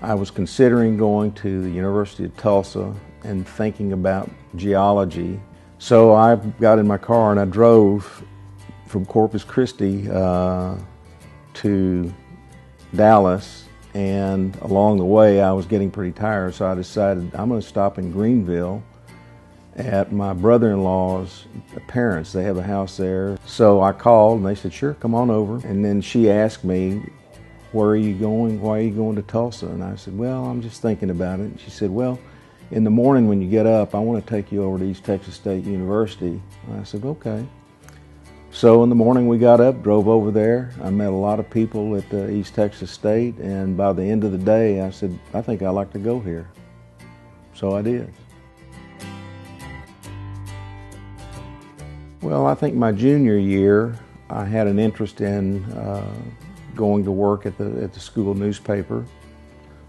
I was considering going to the University of Tulsa and thinking about geology. So I got in my car and I drove from Corpus Christi to Dallas, and along the way I was getting pretty tired, so I decided I'm going to stop in Greenville at my brother-in-law's parents. They have a house there. So I called and they said, sure, come on over. And then she asked me, where are you going? Why are you going to Tulsa? And I said, well, I'm just thinking about it. And she said, well, in the morning when you get up, I want to take you over to East Texas State University. And I said, okay. So in the morning we got up, drove over there. I met a lot of people at East Texas State, and by the end of the day I said, I think I'd like to go here. So I did. Well, I think my junior year I had an interest in going to work at the school newspaper.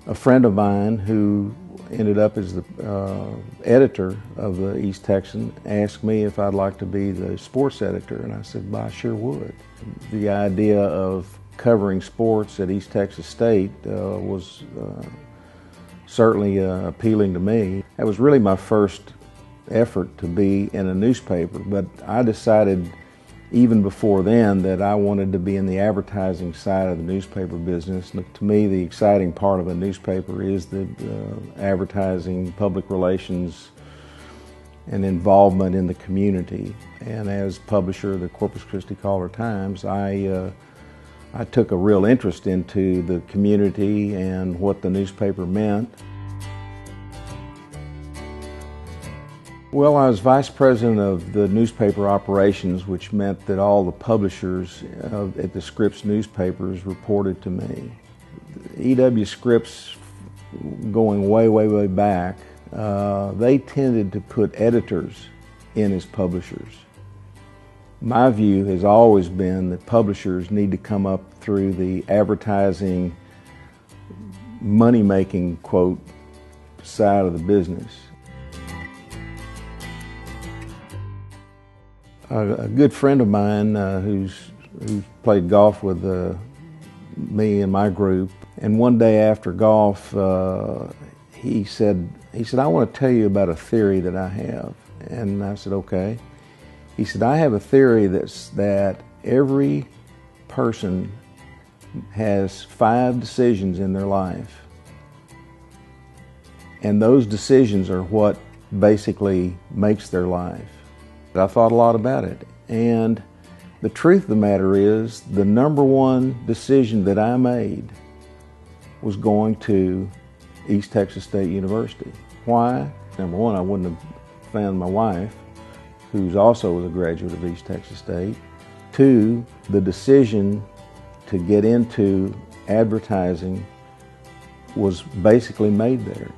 A friend of mine who ended up as the editor of the East Texan asked me if I'd like to be the sports editor, and I said, well, I sure would. The idea of covering sports at East Texas State was certainly appealing to me. That was really my first effort to be in a newspaper, but I decided even before then that I wanted to be in the advertising side of the newspaper business. To me, the exciting part of a newspaper is the advertising, public relations, and involvement in the community. And as publisher of the Corpus Christi Caller-Times, I took a real interest into the community and what the newspaper meant. Well, I was vice president of the newspaper operations, which meant that all the publishers at the Scripps newspapers reported to me. E.W. Scripps, going way, way, way back, they tended to put editors in as publishers. My view has always been that publishers need to come up through the advertising, money-making, quote, side of the business. A good friend of mine who's played golf with me and my group, and one day after golf, he said, I want to tell you about a theory that I have. And I said, okay. He said, I have a theory that every person has 5 decisions in their life, and those decisions are what basically makes their life. I thought a lot about it, and the truth of the matter is the number one decision that I made was going to East Texas State University. Why? Number one, I wouldn't have found my wife, who's also a graduate of East Texas State. 2, the decision to get into advertising was basically made there.